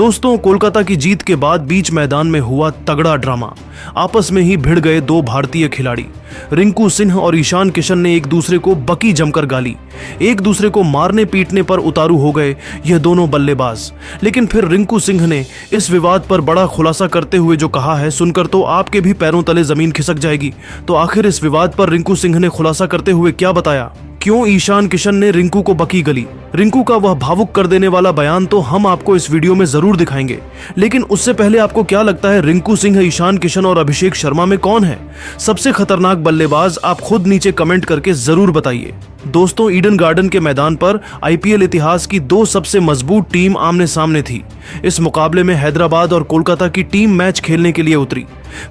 दोस्तों, कोलकाता की जीत के बाद बीच मैदान में हुआ तगड़ा ड्रामा। आपस में ही भिड़ गए दो भारतीय खिलाड़ी। रिंकू सिंह और ईशान किशन ने एक दूसरे को बकी जमकर गाली। एक दूसरे को मारने पीटने पर उतारू हो गए यह दोनों बल्लेबाज। लेकिन फिर रिंकू सिंह ने इस विवाद पर बड़ा खुलासा करते हुए जो कहा है, सुनकर तो आपके भी पैरों तले जमीन खिसक जाएगी। तो आखिर इस विवाद पर रिंकू सिंह ने खुलासा करते हुए क्या बताया? क्यों ईशान किशन ने रिंकू को बकी गली? रिंकू का वह भावुक कर देने वाला बयान तो हम आपको इस वीडियो में जरूर दिखाएंगे। लेकिन उससे पहले आपको क्या लगता है, रिंकू सिंह, ईशान किशन और अभिषेक शर्मा में कौन है सबसे खतरनाक बल्लेबाज? आप खुद नीचे कमेंट करके जरूर बताइए। दोस्तों, ईडन गार्डन के मैदान पर आईपीएल इतिहास की दो सबसे मजबूत टीम आमने सामने थी। इस मुकाबले में हैदराबाद और कोलकाता की टीम मैच खेलने के लिए उतरी।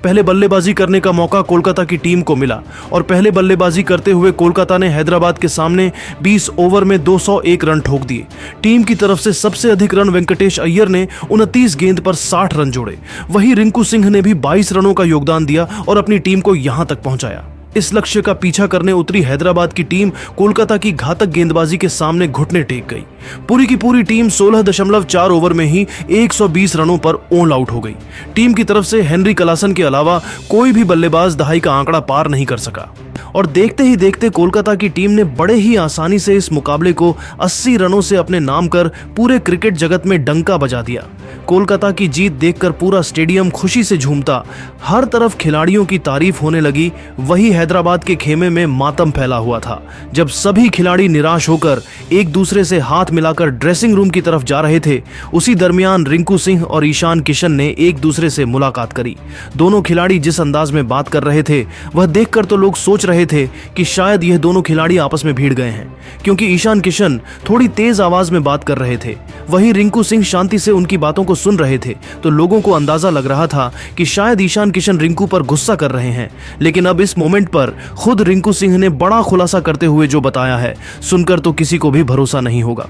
पहले बल्लेबाजी करने का मौका कोलकाता की टीम को मिला और पहले बल्लेबाजी करते हुए कोलकाता ने हैदराबाद के सामने 20 ओवर में 201 रन ठोक दिए। टीम की तरफ से सबसे अधिक रन वेंकटेश अय्यर ने 29 गेंद पर 60 रन जोड़े। वहीं रिंकू सिंह ने भी 22 रनों का योगदान दिया और अपनी टीम को यहां तक पहुंचाया। इस लक्ष्य का पीछा करने उतरी हैदराबाद की टीम कोलकाता की घातक गेंदबाजी के सामने घुटने टेक गई। पूरी की पूरी टीम 16.4 ओवर में ही 120 रनों पर ऑल आउट हो गई। टीम की तरफ से हेनरी क्लासन के अलावा कोई भी बल्लेबाज दहाई का आंकड़ा पार नहीं कर सका और देखते ही देखते कोलकाता की टीम ने बड़े ही आसानी से इस मुकाबले को 80 रनों से अपने नाम कर पूरे क्रिकेट जगत में डंका बजा दिया। कोलकाता की जीत देखकर पूरा स्टेडियम खुशी से झूमता। हर तरफ खिलाड़ियों की तारीफ होने लगी। वही हैदराबाद के खेमे में मातम फैला हुआ था। जब सभी खिलाड़ी निराश होकर एक दूसरे से हाथ मिलाकर ड्रेसिंग रूम की तरफ जा रहे थे, उसी दरमियान रिंकू सिंह और ईशान किशन ने एक दूसरे से मुलाकात करी। दोनों खिलाड़ी जिस अंदाज में बात कर रहे थे, वह देखकर तो लोग सोच रहे थे कि शायद यह दोनों खिलाड़ी आपस में भिड़ गए हैं, क्योंकि ईशान किशन थोड़ी तेज आवाज में बात कर रहे थे, वहीं रिंकू सिंह शांति से उनकी बातों को सुन रहे थे। तो लोगों को अंदाजा लग रहा था कि शायद ईशान किशन रिंकू पर गुस्सा कर रहे हैं। लेकिन अब इस मोमेंट पर खुद रिंकू सिंह ने बड़ा खुलासा करते हुए जो बताया है, सुनकर तो किसी को भी भरोसा नहीं होगा।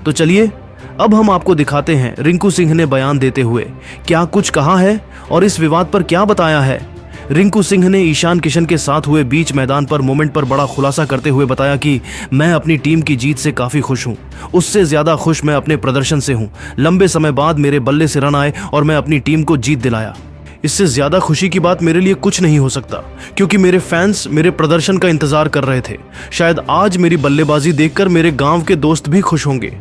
तो चलिए अब हम आपको दिखाते हैं रिंकू सिंह ने बयान देते हुए क्या कुछ कहा है और इस विवाद पर क्या बताया है। रिंकू सिंह ने ईशान किशन के साथ हुए बीच मैदान पर मोमेंट पर बड़ा खुलासा करते हुए बताया कि मैं अपनी टीम की जीत से काफ़ी खुश हूं। उससे ज़्यादा खुश मैं अपने प्रदर्शन से हूं। लंबे समय बाद मेरे बल्ले से रन आए और मैं अपनी टीम को जीत दिलाया। इससे ज़्यादा खुशी की बात मेरे लिए कुछ नहीं हो सकता, क्योंकि मेरे फैंस मेरे प्रदर्शन का इंतजार कर रहे थे। शायद आज मेरी बल्लेबाजी देखकर मेरे गांव के दोस्त भी खुश होंगे।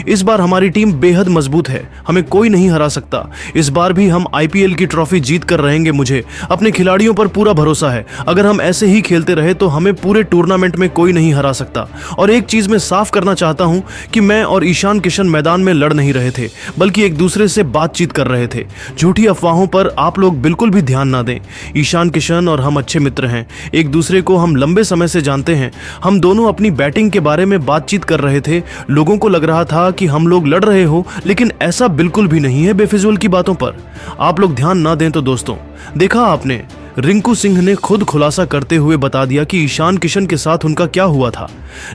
इस बार हमारी टीम बेहद मजबूत है, हमें कोई नहीं हरा सकता। इस बार भी हम आईपीएल की ट्रॉफी जीत कर रहेंगे। मुझे अपने खिलाड़ियों पर पूरा भरोसा है। अगर हम ऐसे ही खेलते रहे तो हमें पूरे टूर्नामेंट में कोई नहीं हरा सकता। और एक चीज़ मैं साफ करना चाहता हूँ कि मैं और ईशान किशन मैदान में लड़ नहीं रहे थे, बल्कि एक दूसरे से बातचीत कर रहे थे। झूठी अफवाहों पर आप लोग बिल्कुल भी ध्यान ना दें। ईशान किशन और हम अच्छे मित्र हैं, एक दूसरे को हम लंबे समय से जानते हैं। हम दोनों अपनी बैटिंग के बारे में बातचीत कर रहे थे। लोगों को लग रहा था कि हम लोग लड़ रहे हो, लेकिन ऐसा बिल्कुल भी नहीं है। बेफिजूल की बातों पर आप लोग ध्यान ना दें। तो दोस्तों, देखा आपने, रिंकू सिंह ने खुद खुलासा करते हुए बता दिया कि ईशान किशन के साथ उनका क्या हुआ था।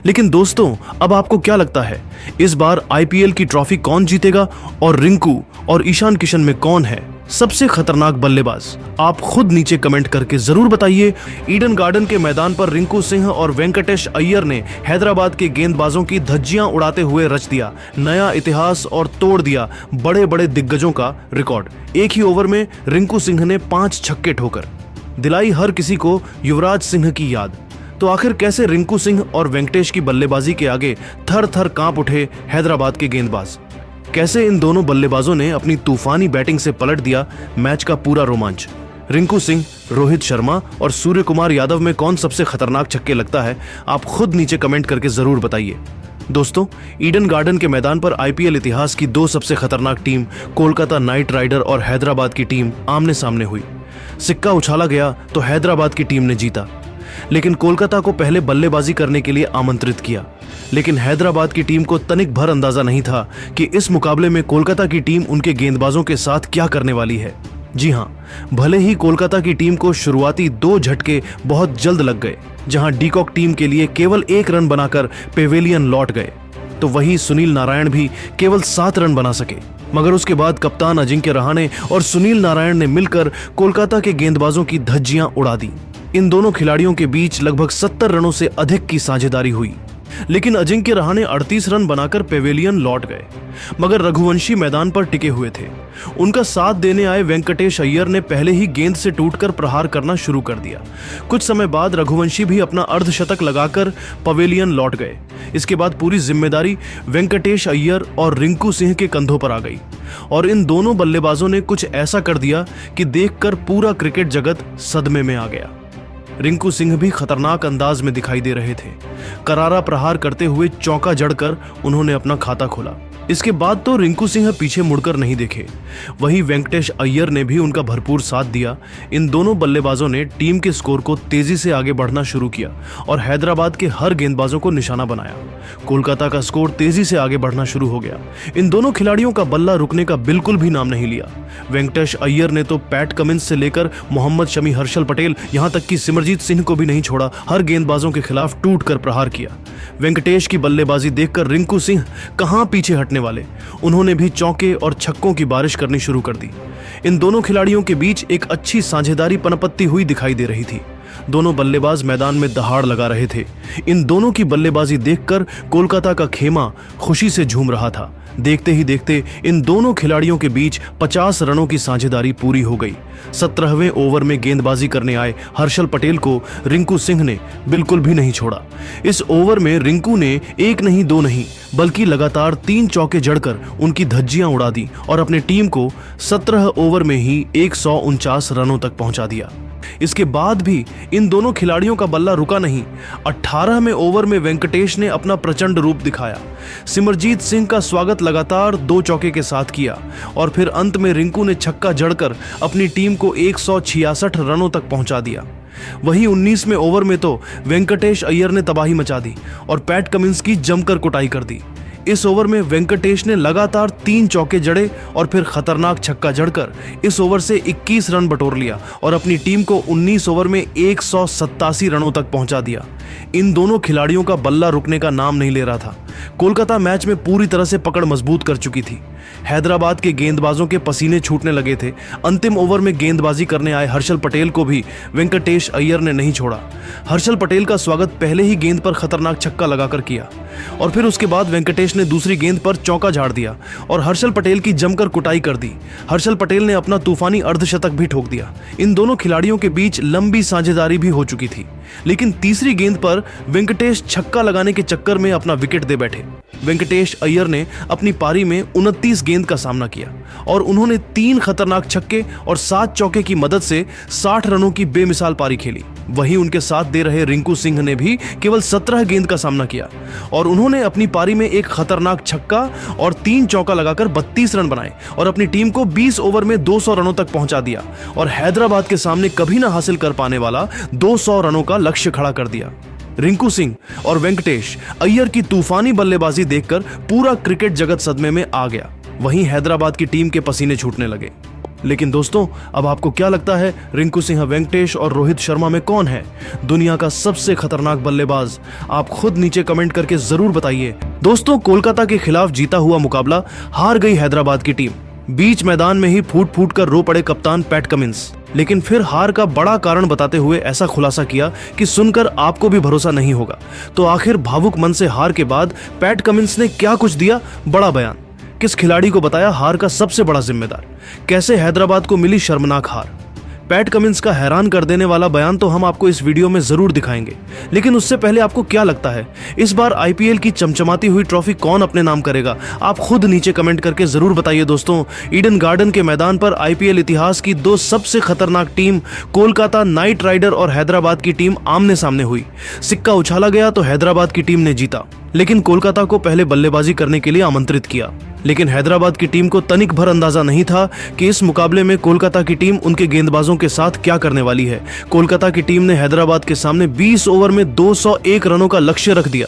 लेकिन दोस्तों, अब आपको क्या लगता है, इस बार आईपीएल की ट्रॉफी कौन जीतेगा और रिंकू और ईशान किशन में कौन है सबसे खतरनाक बल्लेबाज? आप खुद नीचे कमेंट करके जरूर बताइए। ईडन गार्डन के मैदान पर रिंकू सिंह और वेंकटेश अय्यर ने हैदराबाद के गेंदबाजों की धज्जियां उड़ाते हुए रच दिया नया इतिहास और तोड़ दिया बड़े बड़े दिग्गजों का रिकॉर्ड। एक ही ओवर में रिंकू सिंह ने 5 छक्के ठोकर दिलाई हर किसी को युवराज सिंह की याद। तो आखिर कैसे रिंकू सिंह और वेंकटेश की बल्लेबाजी के आगे थर थर कांप उठे हैदराबाद के गेंदबाज? कैसे इन दोनों बल्लेबाजों ने अपनी तूफानी बैटिंग से पलट दिया मैच का पूरा रोमांच? रिंकू सिंह, रोहित शर्मा और सूर्य कुमार यादव में कौन सबसे खतरनाक छक्के लगता है? आप खुद नीचे कमेंट करके जरूर बताइए। दोस्तों, ईडन गार्डन के मैदान पर आईपीएल इतिहास की दो सबसे खतरनाक टीम कोलकाता नाइट राइडर और हैदराबाद की टीम आमने सामने हुई। सिक्का उछाला गया तो हैदराबाद की टीम ने जीता, लेकिन कोलकाता को पहले बल्लेबाजी करने के लिए आमंत्रित किया। लेकिन हैदराबाद की टीम को तनिक भर अंदाजा नहीं था कि इस मुकाबले में कोलकाता की टीम उनके गेंदबाजों के साथ क्या करने वाली है। जी हां, भले ही कोलकाता की टीम को शुरुआती 2 झटके बहुत जल्द लग गए, जहां डीकॉक टीम के लिए केवल 1 रन बनाकर पेवेलियन लौट गए, तो वहीं सुनील नारायण भी केवल 7 रन बना सके। मगर उसके बाद कप्तान अजिंक्य रहाणे और सुनील नारायण ने मिलकर कोलकाता के गेंदबाजों की धज्जियां उड़ा दी। इन दोनों खिलाड़ियों के बीच लगभग 70 रनों से अधिक की साझेदारी हुई। लेकिन अजिंक्य रहाणे 38 रन बनाकर पेवेलियन लौट गए, मगर रघुवंशी मैदान पर टिके हुए थे। उनका साथ देने आए वेंकटेश अय्यर ने पहले ही गेंद से टूटकर प्रहार करना शुरू कर दिया। कुछ समय बाद रघुवंशी भी अपना अर्धशतक लगाकर पवेलियन लौट गए। इसके बाद पूरी जिम्मेदारी वेंकटेश अय्यर और रिंकू सिंह के कंधों पर आ गई और इन दोनों बल्लेबाजों ने कुछ ऐसा कर दिया कि देखकर पूरा क्रिकेट जगत सदमे में आ गया। रिंकू सिंह भी खतरनाक अंदाज में दिखाई दे रहे थे। करारा प्रहार करते हुए चौका जड़कर उन्होंने अपना खाता खोला। इसके बाद तो रिंकू सिंह पीछे मुड़कर नहीं देखे। वहीं वेंकटेश अय्यर ने भी उनका भरपूर साथ दिया। इन दोनों बल्लेबाजों ने टीम के स्कोर को तेजी से आगे बढ़ना शुरू किया और हैदराबाद के हर गेंदबाजों को निशाना बनाया। कोलकाता का स्कोर तेजी से आगे बढ़ना शुरू हो गया। इन दोनों खिलाड़ियों का बल्ला रुकने का बिल्कुल भी नाम नहीं लिया। वेंकटेश अय्यर ने तो पैट कमिंस से लेकर मोहम्मद शमी, हर्षल पटेल, यहां तक कि सिमरजीत सिंह को भी नहीं छोड़ा। हर गेंदबाजों के खिलाफ टूटकर प्रहार किया। वेंकटेश की बल्लेबाजी देखकर रिंकू सिंह कहां पीछे हटने वाले, उन्होंने भी चौके और छक्कों की बारिश करनी शुरू कर दी। इन दोनों खिलाड़ियों के बीच एक अच्छी साझेदारी पनपत्ती हुई दिखाई दे रही थी। दोनों बल्लेबाज मैदान में दहाड़ लगा रहे थे। इन दोनों की बल्लेबाजी देखकर कोलकाता का खेमा खुशी से झूम रहा था। देखते ही देखते इन दोनों खिलाड़ियों के बीच 50 रनों की साझेदारी पूरी हो गई। 17वें ओवर में गेंदबाजी करने आए हर्षल पटेल को रिंकू सिंह ने बिल्कुल भी नहीं छोड़ा। इस ओवर में रिंकू ने एक नहीं दो नहीं बल्कि लगातार 3 चौके जड़कर उनकी धज्जियां उड़ा दी और अपनी टीम को 17 ओवर में ही 149 रनों तक पहुंचा दिया। इसके बाद भी इन दोनों खिलाड़ियों का बल्ला रुका नहीं। 18वें ओवर में वेंकटेश ने अपना प्रचंड रूप दिखाया। सिमरजीत सिंह का स्वागत लगातार 2 चौके के साथ किया और फिर अंत में रिंकू ने छक्का जड़कर अपनी टीम को 166 रनों तक पहुंचा दिया। वहीं 19वें ओवर में तो वेंकटेश अय्यर ने तबाही मचा दी और पैट कमिंस की जमकर कुटाई कर दी। इस ओवर में वेंकटेश ने लगातार 3 चौके जड़े और फिर खतरनाक छक्का जड़कर इस ओवर से 21 रन बटोर लिया और अपनी टीम को 19 ओवर में 187 रनों तक पहुंचा दिया। इन दोनों खिलाड़ियों का बल्ला रुकने का नाम नहीं ले रहा था। कोलकाता मैच में पूरी तरह से पकड़ मजबूत कर चुकी थी। हैदराबाद के गेंदबाजों के पसीने छूटने लगे थे। अंतिम ओवर में गेंदबाजी करने आए हर्षल पटेल को भी वेंकटेश अय्यर ने नहीं छोड़ा। हर्षल पटेल का स्वागत पहले ही गेंद पर खतरनाक छक्का लगाकर किया और फिर उसके बाद वेंकटेश ने दूसरी गेंद पर चौका झाड़ दिया और हर्षल पटेल की जमकर कुटाई कर दी। हर्षल पटेल ने अपना तूफानी अर्धशतक भी ठोक दिया। इन दोनों खिलाड़ियों के बीच लंबी साझेदारी भी हो चुकी थी, लेकिन तीसरी गेंद पर वेंकटेश छक्का लगाने के चक्कर में अपना विकेट दे बैठे। वेंकटेश अय्यर ने अपनी पारी में 29 गेंद का सामना किया और उन्होंने 3 खतरनाक छक्के और 7 चौके की मदद से 60 रनों की बेमिसाल पारी खेली। वहीं उनके साथ दे रहे रिंकू सिंह ने भी केवल 17 गेंद का सामना किया और उन्होंने अपनी पारी में एक खतरनाक छक्का और 3 चौका लगाकर 32 रन बनाए और अपनी टीम को 20 ओवर में 200 रनों तक पहुंचा दिया और हैदराबाद के सामने कभी ना हासिल कर पाने वाला 200 रनों का लक्ष्य खड़ा कर दिया। रिंकू सिंह और वेंकटेश अय्यर की तूफानी बल्लेबाजी देखकर पूरा क्रिकेट जगत सदमे में आ गया। वहीं हैदराबाद की टीम के पसीने छूटने लगे। लेकिन दोस्तों, अब आपको क्या लगता है, रिंकू सिंह, वेंकटेश और रोहित शर्मा में कौन है दुनिया का सबसे खतरनाक बल्लेबाज? आप खुद नीचे कमेंट करके जरूर बताइए। दोस्तों, कोलकाता के खिलाफ जीता हुआ मुकाबला हार गई हैदराबाद की टीम। बीच मैदान में ही फूट फूट कर रो पड़े कप्तान पैट कमिंस, लेकिन फिर हार का बड़ा कारण बताते हुए ऐसा खुलासा किया कि सुनकर आपको भी भरोसा नहीं होगा। तो आखिर भावुक मन से हार के बाद पैट कमिंस ने क्या कुछ दिया? बड़ा बयान। किस खिलाड़ी को बताया हार का सबसे बड़ा जिम्मेदार? कैसे हैदराबाद को मिली शर्मनाक हार? पैट कमिंस का हैरान कर देने वाला बयान तो हम आपको इस वीडियो में जरूर दिखाएंगे, लेकिन उससे पहले आपको क्या लगता है, इस बार आईपीएल की चमचमाती हुई ट्रॉफी कौन अपने नाम करेगा? आप खुद नीचे कमेंट करके जरूर बताइए। दोस्तों, ईडन गार्डन के मैदान पर आईपीएल इतिहास की 2 सबसे खतरनाक टीम कोलकाता नाइट राइडर और हैदराबाद की टीम आमने सामने हुई। सिक्का उछाला गया तो हैदराबाद की टीम ने जीता, लेकिन कोलकाता को पहले बल्लेबाजी करने के लिए आमंत्रित किया। लेकिन हैदराबाद की टीम को तनिक भर अंदाजा नहीं था कि इस मुकाबले में कोलकाता की टीम उनके गेंदबाजों के साथ क्या करने वाली है। कोलकाता की टीम ने हैदराबाद के सामने 20 ओवर में 201 रनों का लक्ष्य रख दिया।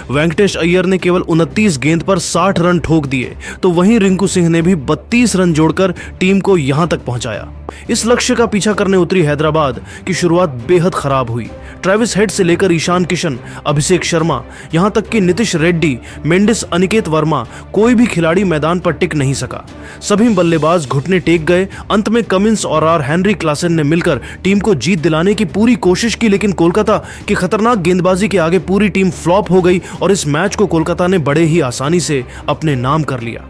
वेंकटेश अय्यर ने केवल 29 गेंद पर 60 रन ठोक दिए, तो वहीं रिंकू सिंह ने भी 32 रन जोड़कर टीम को यहां तक पहुंचाया। इस लक्ष्य का पीछा करने उतरी हैदराबाद की शुरुआत बेहद खराब हुई। ट्रेविस हेड से लेकर ईशान किशन, अभिषेक शर्मा, यहां तक कि नीतीश रेड्डी, मेंडिस, अनिकेत वर्मा, कोई भी खिलाड़ी मैदान पर टिक नहीं सका। सभी बल्लेबाज घुटने टेक गए। अंत में कमिंस और हेनरी क्लासन ने मिलकर टीम को जीत दिलाने की पूरी कोशिश की, लेकिन कोलकाता की खतरनाक गेंदबाजी के आगे पूरी टीम फ्लॉप हो गई और इस मैच को कोलकाता ने बड़े ही आसानी से अपने नाम कर लिया।